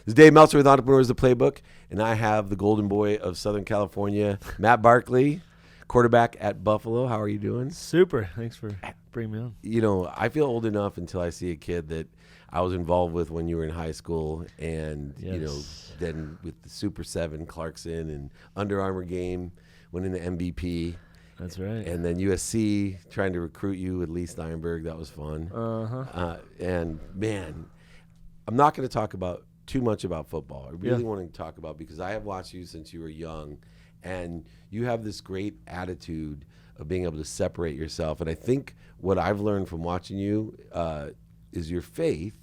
This is Dave Meltzer with Entrepreneurs, the Playbook, and I have the golden boy of Southern California, Matt Barkley, quarterback at Buffalo. How are you doing? Super. Thanks for bringing me on. You know, I feel old enough until I see a kid that I was involved with when you were in high school, and, Yes. you know, then with the Super 7, Clarkson, and Under Armour game, winning the MVP. That's right. And then USC trying to recruit you with Lee Steinberg. That was fun. And, man, I'm not going to talk about too much about football. I really want to talk about, because I have watched you since you were young, and you have this great attitude of being able to separate yourself. And I think what I've learned from watching you is your faith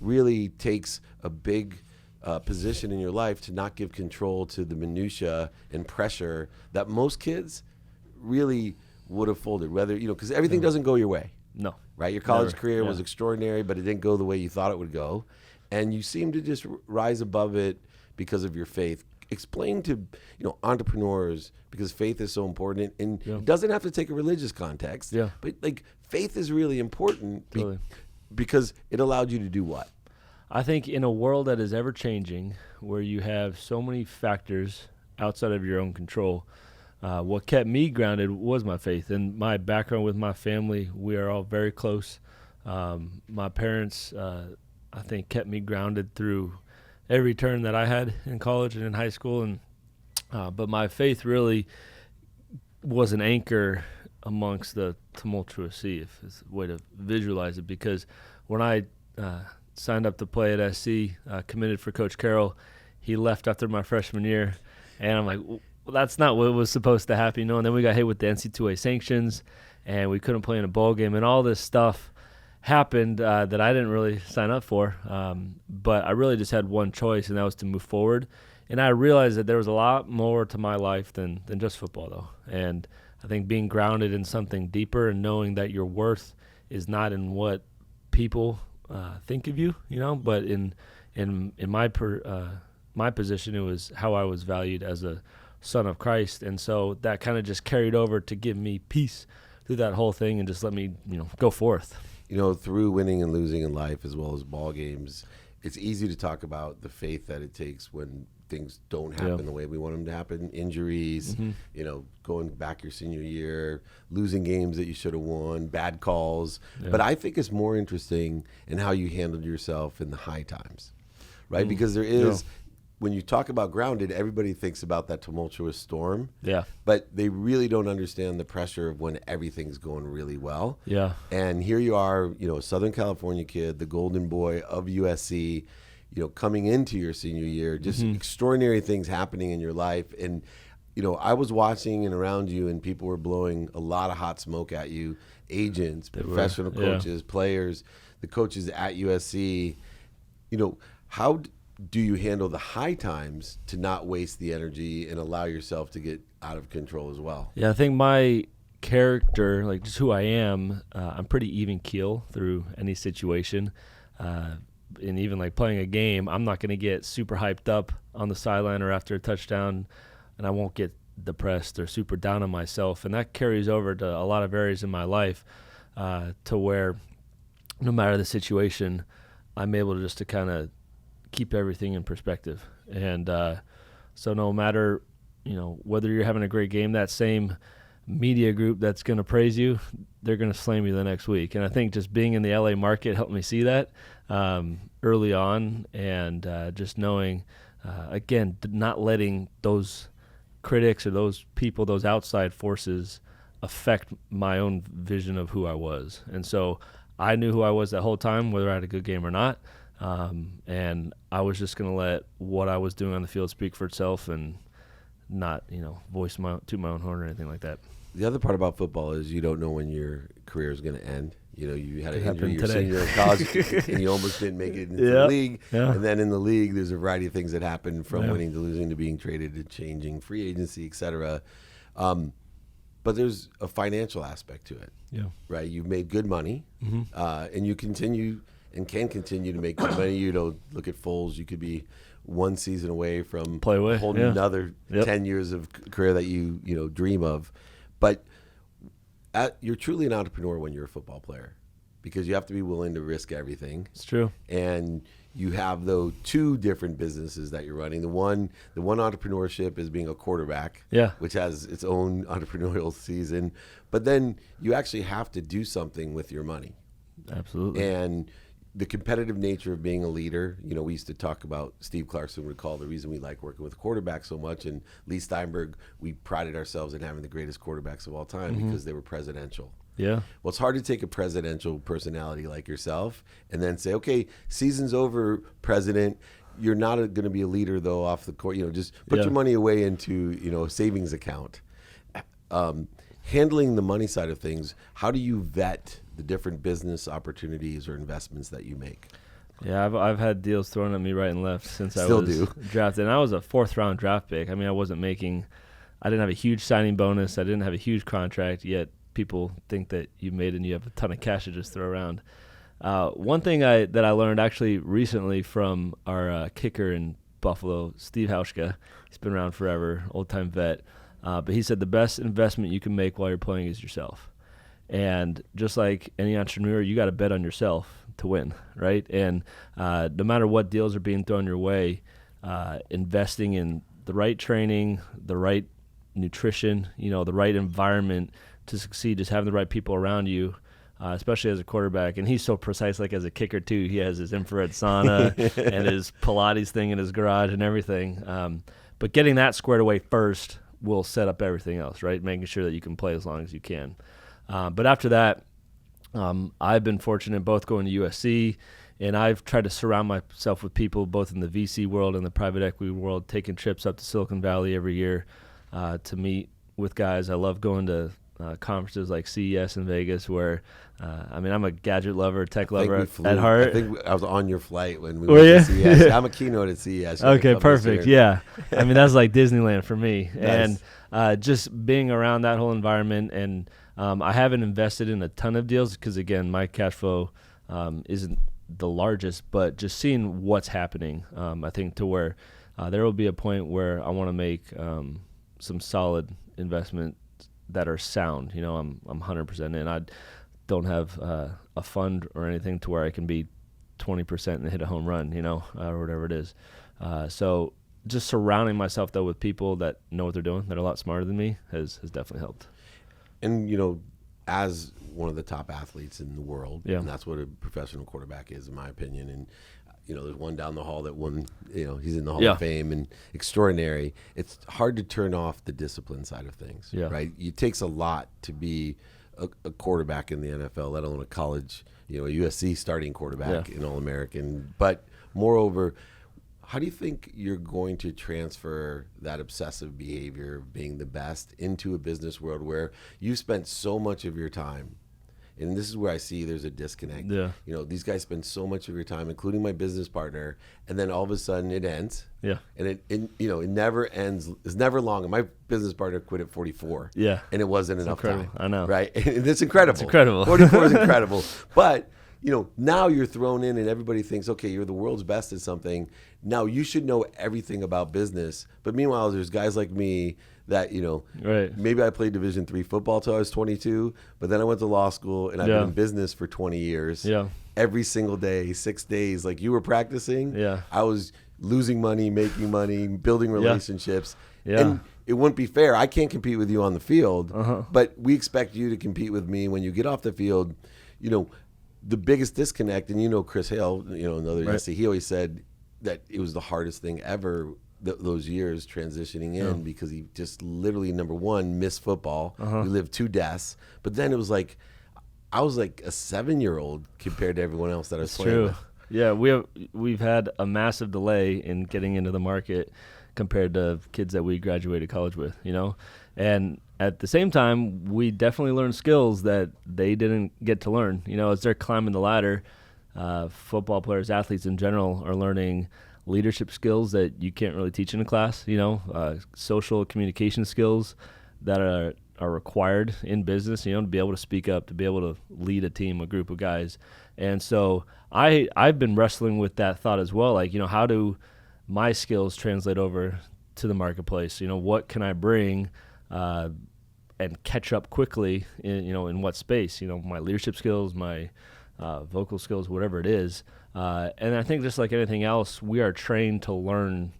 really takes a big position in your life to not give control to the minutia and pressure that most kids really would have folded. Whether, you know, because everything doesn't go your way. No. Right? Your college career was extraordinary, but it didn't go the way you thought it would go. And you seem to just rise above it because of your faith. Explain to, you know, entrepreneurs, because faith is so important, and it doesn't have to take a religious context. Yeah. But like, faith is really important Totally. because it allowed you to do what? I think in a world that is ever changing, where you have so many factors outside of your own control, what kept me grounded was my faith and my background with my family. We are all very close. My parents, I think, kept me grounded through every turn that I had in college and in high school. And but my faith really was an anchor amongst the tumultuous sea, if it's a way to visualize it. Because when I signed up to play at SC, committed for Coach Carroll, he left after my freshman year, and I'm like, well, that's not what was supposed to happen, you know. And then we got hit with the NC2A sanctions, and we couldn't play in a bowl game, and all this stuff happened that I didn't really sign up for. But I really just had one choice, and that was to move forward. And I realized that there was a lot more to my life than just football, though. And I think being grounded in something deeper and knowing that your worth is not in what people think of you, you know, but in my position, it was how I was valued as a son of Christ. And so that kind of just carried over to give me peace through that whole thing and just let me, you know, go forth. You know, through winning and losing in life, as well as ball games, it's easy to talk about the faith that it takes when things don't happen the way we want them to happen. Injuries, you know, going back your senior year, losing games that you should have won, bad calls. But I think it's more interesting in how you handled yourself in the high times, right? Because there is, when you talk about grounded, everybody thinks about that tumultuous storm. Yeah. But they really don't understand the pressure of when everything's going really well. Yeah. And here you are, you know, a Southern California kid, the golden boy of USC, you know, coming into your senior year, just extraordinary things happening in your life. And, you know, I was watching and around you, and people were blowing a lot of hot smoke at you, agents, professional coaches, players, the coaches at USC. You know, how do you handle the high times to not waste the energy and allow yourself to get out of control as well? Yeah, I think my character, like just who I am, I'm pretty even keel through any situation. And even like playing a game, I'm not going to get super hyped up on the sideline or after a touchdown, and I won't get depressed or super down on myself. And that carries over to a lot of areas in my life, to where no matter the situation, I'm able to just to kind of keep everything in perspective. And so no matter, you know, whether you're having a great game, that same media group that's going to praise you, they're going to slam you the next week. And I think just being in the LA market helped me see that early on, and just knowing, again, not letting those critics or those people, those outside forces affect my own vision of who I was. And so I knew who I was that whole time, whether I had a good game or not. And I was just going to let what I was doing on the field speak for itself, and not, you know, voice my own horn or anything like that. The other part about football is you don't know when your career is going to end. You know, you had an injury your senior year in college, and you almost didn't make it into the league. Yeah. And then in the league, there's a variety of things that happen, from winning to losing to being traded to changing free agency, et cetera. But there's a financial aspect to it, right? You've made good money, and you continue and can continue to make good money. You know, look at Foles. You could be one season away from holding another 10 years of career that you know dream of. But you're truly an entrepreneur when you're a football player, because you have to be willing to risk everything. It's true. And you have though two different businesses that you're running. The one entrepreneurship is being a quarterback, which has its own entrepreneurial season. But then you actually have to do something with your money. Absolutely. And the competitive nature of being a leader, we used to talk about, Steve Clarkson would call the reason we like working with quarterbacks so much, and Lee Steinberg, we prided ourselves in having the greatest quarterbacks of all time because they were presidential. Yeah. Well, it's hard to take a presidential personality like yourself and then say, okay, season's over, president. You're not going to be a leader, though, off the court. Just put your money away into, a savings account. Handling the money side of things, how do you vet the different business opportunities or investments that you make? Yeah, I've had deals thrown at me right and left since I was drafted. And I was a 4th-round draft pick. I mean, I didn't have a huge signing bonus. I didn't have a huge contract, yet people think that you made it and you have a ton of cash to just throw around. One thing that I learned actually recently from our kicker in Buffalo, Steve Hauschka, he's been around forever, old-time vet, but he said the best investment you can make while you're playing is yourself. And just like any entrepreneur, you got to bet on yourself to win, right? And no matter what deals are being thrown your way, investing in the right training, the right nutrition, the right environment to succeed, just having the right people around you, especially as a quarterback. And he's so precise, like as a kicker too. He has his infrared sauna and his Pilates thing in his garage and everything. But getting that squared away first will set up everything else, right? Making sure that you can play as long as you can. But after that, I've been fortunate both going to USC, and I've tried to surround myself with people both in the VC world and the private equity world, taking trips up to Silicon Valley every year to meet with guys. I love going to conferences like CES in Vegas where, I'm a gadget lover, tech lover at heart. I think I was on your flight when we went to CES. I'm a keynote at CES. Okay, perfect. Yeah. That's like Disneyland for me. Nice. And just being around that whole environment, and I haven't invested in a ton of deals because, again, my cash flow isn't the largest, but just seeing what's happening, I think to where there will be a point where I want to make some solid investment that are sound. I'm 100% in. I don't have a fund or anything to where I can be 20% and hit a home run, or whatever it is. So just surrounding myself though with people that know what they're doing, that are a lot smarter than me, has definitely helped. And as one of the top athletes in the world, and that's what a professional quarterback is, in my opinion. And there's one down the hall that won, he's in the Hall of Fame and extraordinary. It's hard to turn off the discipline side of things, right? It takes a lot to be a quarterback in the NFL, let alone a college, a USC starting quarterback in All-American. But moreover, how do you think you're going to transfer that obsessive behavior of being the best into a business world where you've spent so much of your time? And this is where I see there's a disconnect. Yeah. These guys spend so much of your time, including my business partner, and then all of a sudden it ends. Yeah. And it never ends. It's never long. And my business partner quit at 44. Yeah. And it wasn't enough time. I know. Right. And it's incredible. It's incredible. 44 is incredible. But now you're thrown in and everybody thinks, okay, you're the world's best at something. Now you should know everything about business. But meanwhile, there's guys like me that, maybe I played Division III football till I was 22, but then I went to law school and I've been in business for 20 years. Yeah. Every single day, 6 days, like you were practicing. Yeah. I was losing money, making money, building relationships. Yeah. And it wouldn't be fair. I can't compete with you on the field, but we expect you to compete with me when you get off the field. The biggest disconnect, and Chris Hale, another SC, he always said that it was the hardest thing ever those years transitioning in because he just literally, number one, missed football. We lived 2 deaths. But then it was like, I was like a 7-year-old compared to everyone else that I was playing with. Yeah, we've had a massive delay in getting into the market compared to kids that we graduated college with, And at the same time, we definitely learned skills that they didn't get to learn. As they're climbing the ladder, football players, athletes in general, are learning leadership skills that you can't really teach in a class, social communication skills that are required in business, to be able to speak up, to be able to lead a team, a group of guys. And so I've been wrestling with that thought as well. Like, how do my skills translate over to the marketplace? What can I bring and catch up quickly in what space? My leadership skills, my vocal skills, whatever it is. And I think just like anything else, we are trained to learn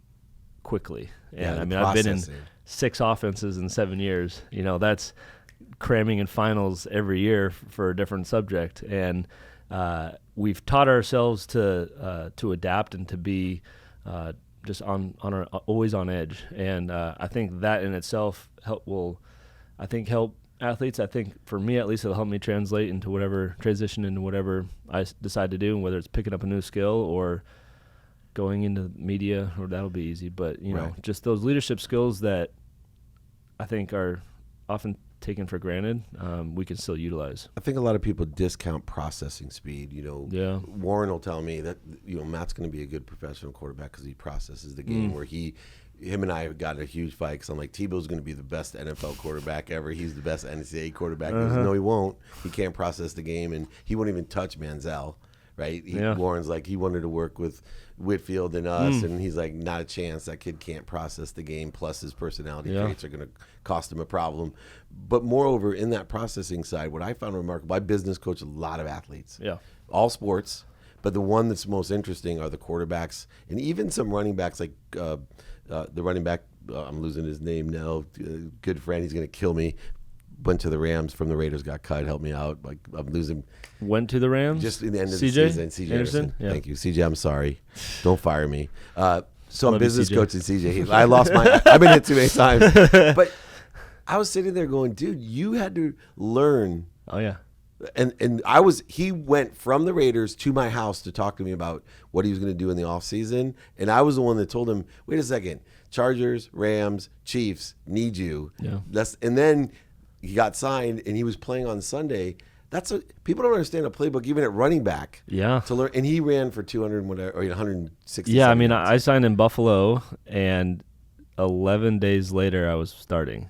quickly. And I mean, I've been in 6 offenses in 7 years. You know, that's cramming in finals every year for a different subject. And we've taught ourselves to adapt and to be just always on edge. And I think that in itself help athletes. I think for me, at least, it'll help me transition into whatever I decide to do, and whether it's picking up a new skill or going into media, or that'll be easy. But, you know, just those leadership skills that I think are often taken for granted, we can still utilize. I think a lot of people discount processing speed. You know, Warren will tell me that, you know, Matt's going to be a good professional quarterback because he processes the game, where him and I have got a huge fight because I'm like, Tebow's going to be the best NFL quarterback ever. He's the best NCAA quarterback. He goes, no, he won't. He can't process the game, and he won't even touch Manziel, right? Warren's like, he wanted to work with Whitfield and us, and he's like, not a chance. That kid can't process the game, plus his personality traits are going to cost him a problem. But moreover, in that processing side, what I found remarkable, I business coach a lot of athletes, all sports, but the one that's most interesting are the quarterbacks and even some running backs, like the running back, I'm losing his name now, good friend, he's going to kill me. Went to the Rams from the Raiders, got cut, help me out. Like, I'm losing. Went to the Rams? Just in the end of the season. CJ Anderson? Yeah. Thank you. CJ, I'm sorry. Don't fire me. So I'm business coaching CJ. I lost I've been hit too many times. But I was sitting there going, dude, you had to learn. Oh, yeah. And he went from the Raiders to my house to talk to me about what he was going to do in the offseason. And I was the one that told him, wait a second, Chargers, Rams, Chiefs need you. Yeah. And then he got signed and he was playing on Sunday. People don't understand a playbook, even at running back. Yeah. To learn, and he ran for 200 whatever, or 160. Yeah, I mean, I signed in Buffalo, and 11 days later I was starting.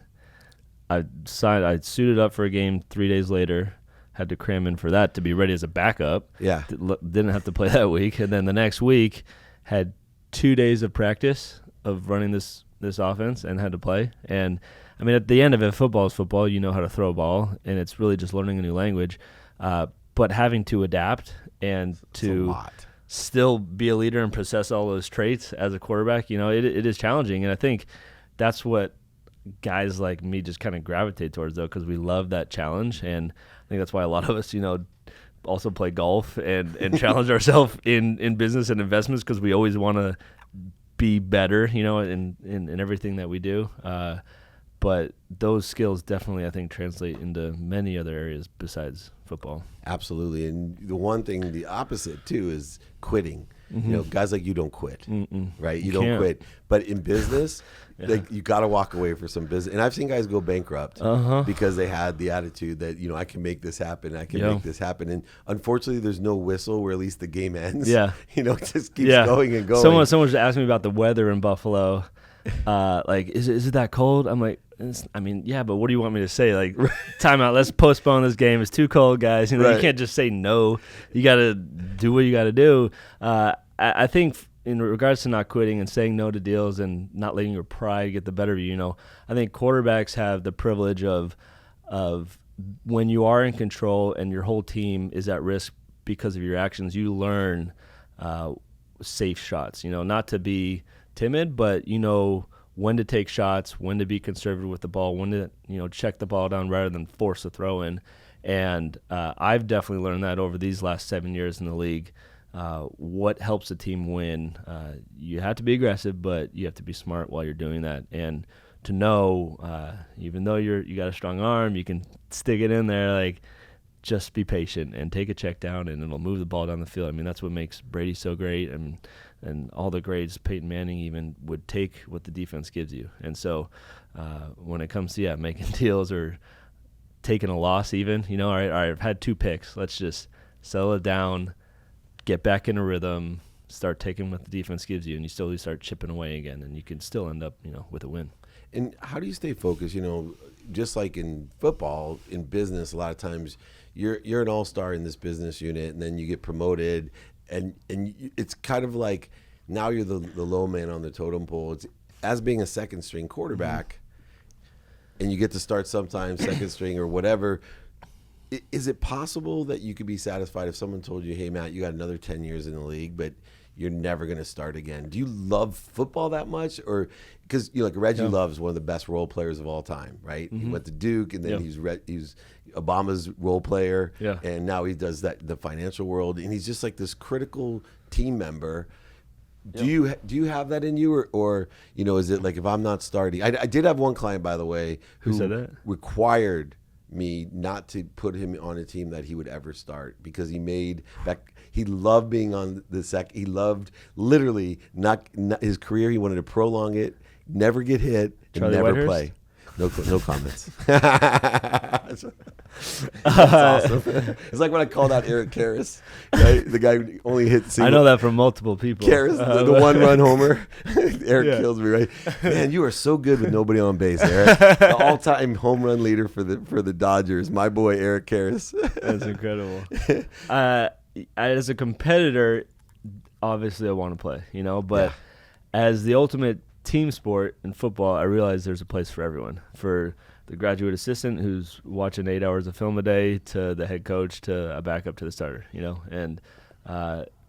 I suited up for a game 3 days later. Had to cram in for that to be ready as a backup. Yeah. Didn't have to play that week. And then the next week had 2 days of practice of running this offense and had to play. And, I mean, at the end of it, football is football. You know how to throw a ball, and it's really just learning a new language. But having to adapt and to still be a leader and possess all those traits as a quarterback, you know, it is challenging. And I think that's what guys like me just kind of gravitate towards, though, because we love that challenge. And I think that's why a lot of us, you know, also play golf and challenge ourselves in business and investments, because we always want to be better, you know, in everything that we do. But those skills definitely, I think, translate into many other areas besides football. Absolutely. And the one thing, the opposite, too, is quitting. Mm-hmm. You know, guys like you don't quit, right? You don't quit. But in business, like, you got to walk away for some business. And I've seen guys go bankrupt because they had the attitude that, you know, I can make this happen. I can make this happen. And unfortunately, there's no whistle where at least the game ends. Yeah. You know, it just keeps going and going. Someone just asked me about the weather in Buffalo. Like, is it that cold? I'm like, but what do you want me to say? Like, timeout, let's postpone this game. It's too cold, guys. You know, you can't just say no. You got to do what you got to do. I think in regards to not quitting and saying no to deals and not letting your pride get the better of you, you know, I think quarterbacks have the privilege of when you are in control and your whole team is at risk because of your actions, you learn safe shots, you know, not to be timid, but you know when to take shots, when to be conservative with the ball, when to, you know, check the ball down rather than force a throw in. And I've definitely learned that over these last 7 years in the league. What helps a team win? You have to be aggressive, but you have to be smart while you're doing that. And to know, even though you got a strong arm, you can stick it in there. Like, just be patient and take a check down, and it'll move the ball down the field. I mean, that's what makes Brady so great, and all the grades. Peyton Manning even would take what the defense gives you. And so when it comes to making deals or taking a loss, even, you know, all right, I've had 2 picks. Let's just settle it down, get back in a rhythm, start taking what the defense gives you, and you slowly start chipping away again, and you can still end up, you know, with a win. And how do you stay focused? You know, just like in football, in business, a lot of times you're an all-star in this business unit, and then you get promoted, and it's kind of like now you're the low man on the totem pole. It's, as being a second-string quarterback, and you get to start sometimes second string or whatever, Is it possible that you could be satisfied if someone told you, hey, Matt, you got another 10 years in the league, but you're never going to start again? Do you love football that much? Or because like Reggie Love is one of the best role players of all time, right? He went to Duke, and then he's Obama's role player, and now he does the financial world, and he's just like this critical team member. Do you have that in you, or is it like, if I'm not starting? I did have one client, by the way, who said that? required me not to put him on a team that he would ever start, because he loved being on the he loved literally not his career. He wanted to prolong it, never get hit, and Charlie never Whitehurst? play. No comments. That's awesome. It's like when I called out Eric Karras, right? The guy who only hit single. I know that from multiple people. Karras, the one-run homer. Eric kills me, right? Man, you are so good with nobody on base, Eric. The all-time home run leader for the Dodgers, my boy Eric Karras. That's incredible. As a competitor, obviously I want to play, but as the ultimate team sport in football, I realize there's a place for everyone. For the graduate assistant who's watching 8 hours of film a day, to the head coach, to a backup, to the starter, And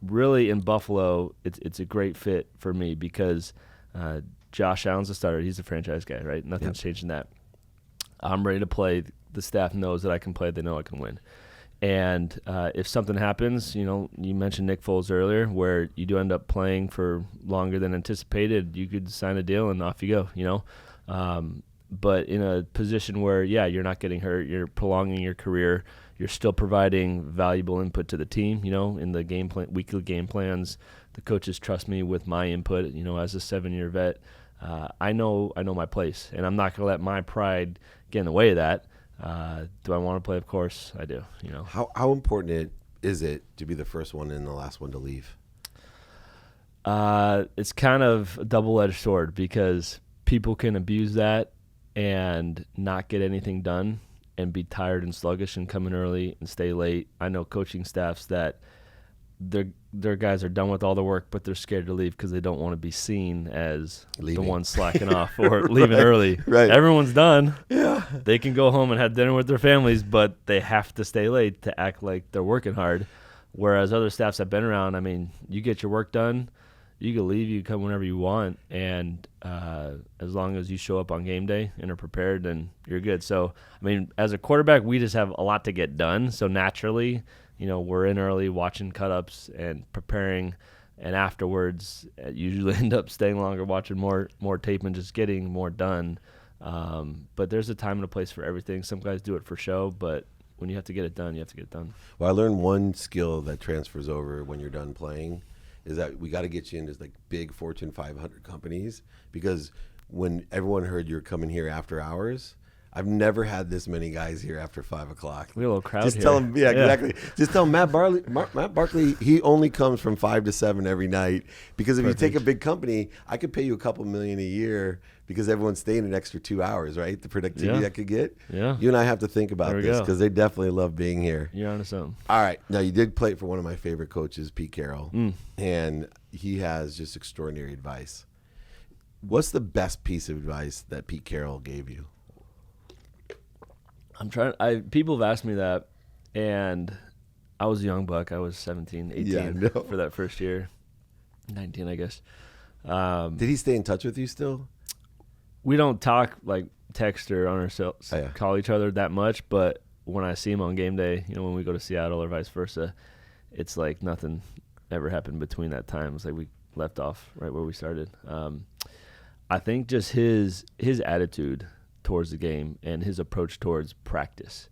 really in Buffalo, it's a great fit for me because Josh Allen's the starter. He's the franchise guy, right? Nothing's changing that. I'm ready to play. The staff knows that I can play. They know I can win. And if something happens, you mentioned Nick Foles earlier, where you do end up playing for longer than anticipated, you could sign a deal and off you go, But in a position where, you're not getting hurt, you're prolonging your career, you're still providing valuable input to the team, in the game plan, weekly game plans. The coaches trust me with my input, as a 7-year vet. I know my place, and I'm not going to let my pride get in the way of that. Do I want to play? Of course I do. How important is it to be the first one and the last one to leave? It's kind of a double-edged sword, because people can abuse that and not get anything done and be tired and sluggish and come in early and stay late. I know coaching staffs that their guys are done with all the work, but they're scared to leave because they don't want to be seen as the one slacking off or leaving early. Right. Everyone's done. Yeah. They can go home and have dinner with their families, but they have to stay late to act like they're working hard. Whereas other staffs have been around, you get your work done, you can leave, you can come whenever you want, and as long as you show up on game day and are prepared, then you're good. So, as a quarterback, we just have a lot to get done. So naturally, we're in early watching cut-ups and preparing, and afterwards usually end up staying longer watching more tape and just getting more done. But there's a time and a place for everything. Some guys do it for show, but when you have to get it done, you have to get it done. Well, I learned one skill that transfers over when you're done playing is that we got to get you into like big Fortune 500 companies, because when everyone heard you're coming here after hours, I've never had this many guys here after 5 o'clock. We have a little crowd Just here. tell them, exactly. Just tell them Matt Barkley, he only comes from 5 to 7 every night, because if you take a big company, I could pay you a couple million a year because everyone's staying an extra 2 hours, right? The productivity I could get. Yeah. You and I have to think about this, because they definitely love being here. You're onto something. All right. Now, you did play for one of my favorite coaches, Pete Carroll, and he has just extraordinary advice. What's the best piece of advice that Pete Carroll gave you? People have asked me that, and I was a young buck. I was 17, 18 for that first year. 19, I guess. Did he stay in touch with you still? We don't talk like text or on ourselves, call each other that much, but when I see him on game day, when we go to Seattle or vice versa, it's like nothing ever happened between that time. It's like we left off right where we started. I think just his attitude towards the game and his approach towards practice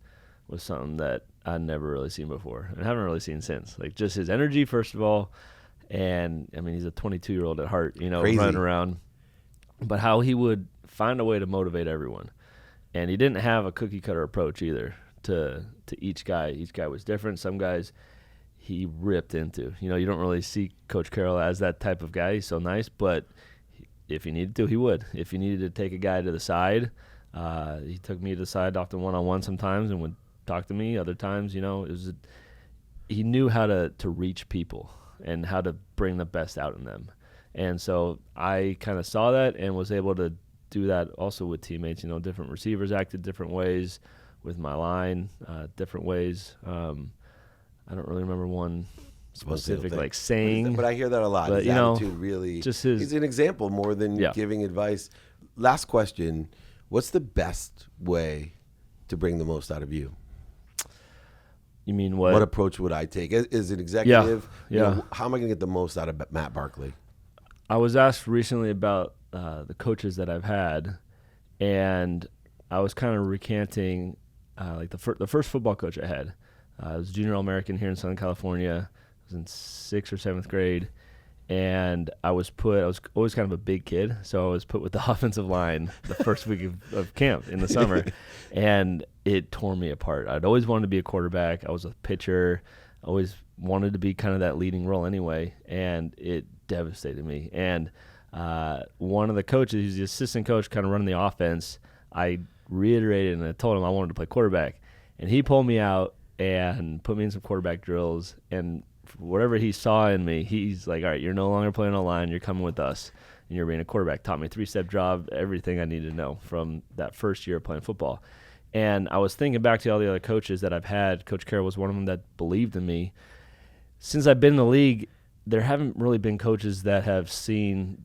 was something that I'd never really seen before and haven't really seen since. Like, just his energy, first of all, and he's a 22-year-old at heart, Crazy. Running around, but how he would find a way to motivate everyone. And he didn't have a cookie cutter approach either to each guy. Each guy was different. Some guys he ripped into. You don't really see Coach Carroll as that type of guy. He's so nice, but if he needed to, he would. If he needed to take a guy to the side, he took me to the side often one-on-one sometimes and would talk to me. Other times, he knew how to reach people and how to bring the best out in them. And so I kind of saw that and was able to do that also with teammates. Different receivers acted different ways with my line, different ways. I don't really remember one specific like saying, but I hear that a lot. But, his attitude really, he's an example more than giving advice. Last question: what's the best way to bring the most out of you? You mean what? What approach would I take as an executive? Yeah. How am I going to get the most out of Matt Barkley? I was asked recently about the coaches that I've had, and I was kind of recanting like the first football coach I had. I was junior All-American here in Southern California. I was in 6th or 7th grade, and I was always kind of a big kid, so I was put with the offensive line the first week of camp in the summer, and it tore me apart. I'd always wanted to be a quarterback. I was a pitcher. I always wanted to be kind of that leading role anyway, and it devastated me. And one of the coaches, he's the assistant coach kind of running the offense, I reiterated and I told him I wanted to play quarterback, and he pulled me out and put me in some quarterback drills, and whatever he saw in me, he's like, all right, you're no longer playing on the line, you're coming with us, and you're being a quarterback. Taught me 3-step job, everything I needed to know from that first year of playing football. And I was thinking back to all the other coaches that I've had. Coach Carroll was one of them that believed in me. Since I've been in the league, there haven't really been coaches that have seen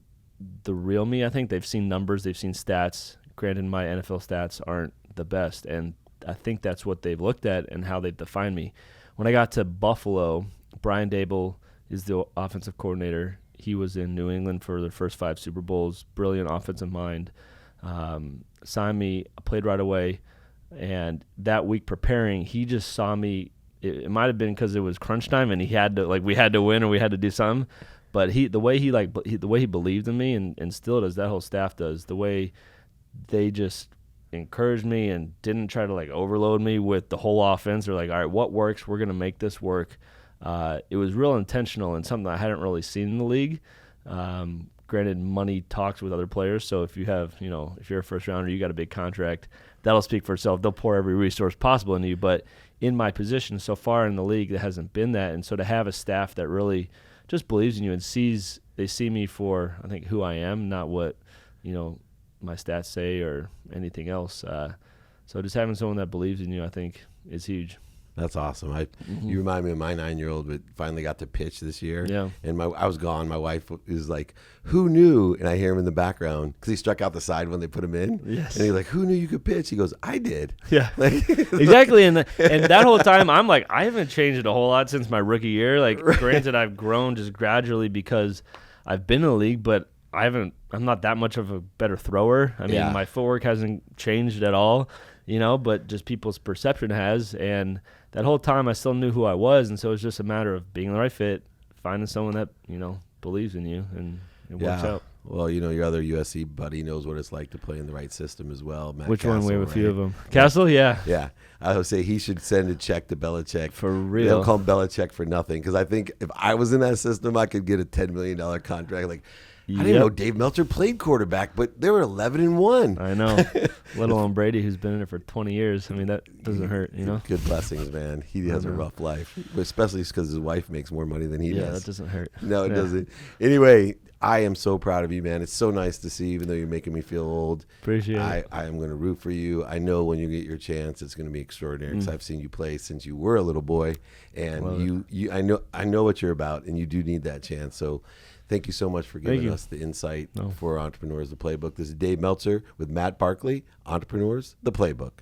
the real me. I think they've seen numbers, they've seen stats. Granted, my NFL stats aren't the best, and I think that's what they've looked at and how they've defined me. When I got to Buffalo, Brian Dable is the offensive coordinator. He was in New England for their first 5 Super Bowls. Brilliant offensive mind. Signed me, I played right away. And that week preparing, he just saw me. It might have been because it was crunch time and we had to win or we had to do something. But the way he believed in me and still does, that whole staff does, the way they just encouraged me and didn't try to like overload me with the whole offense. They're like, all right, what works? We're going to make this work. It was real intentional and something I hadn't really seen in the league. Granted, money talks with other players. So if you have, if you're a first rounder, you got a big contract, that'll speak for itself. They'll pour every resource possible into you. But in my position so far in the league, there hasn't been that. And so to have a staff that really just believes in you and they see me for, I think, who I am, not what, my stats say or anything else. So just having someone that believes in you, I think, is huge. That's awesome. You remind me of my 9-year-old, but finally got to pitch this year. Yeah. And I was gone. My wife is like, "Who knew?" And I hear him in the background because he struck out the side when they put him in. Yes. And he's like, "Who knew you could pitch?" He goes, "I did." Yeah. Exactly. And that whole time, I'm like, I haven't changed a whole lot since my rookie year. Like, granted, I've grown just gradually because I've been in the league, but I'm not that much of a better thrower. I mean, my footwork hasn't changed at all, but just people's perception has. And that whole time I still knew who I was. And so it's just a matter of being the right fit, finding someone that, believes in you, and it works out. Well, your other USC buddy knows what it's like to play in the right system as well. Matt Which Castle, one? We have a few right? of them. Castle, yeah. Yeah. I would say he should send a check to Belichick. For real. They'll call him Belichick for nothing. Because I think if I was in that system, I could get a $10 million contract. Like, I didn't know Dave Meltzer played quarterback, but they were 11-1. I know. Let alone Brady, who's been in it for 20 years. I mean, that doesn't hurt, Good blessings, man. He has a rough life, but especially because his wife makes more money than he does. Yeah, that doesn't hurt. No, it doesn't. Anyway, I am so proud of you, man. It's so nice to see, even though you're making me feel old. Appreciate it. I am going to root for you. I know when you get your chance, it's going to be extraordinary because I've seen you play since you were a little boy, and I know what you're about, and you do need that chance. So thank you so much for giving us the insight for Entrepreneurs, the Playbook. This is Dave Meltzer with Matt Barkley, Entrepreneurs, the Playbook.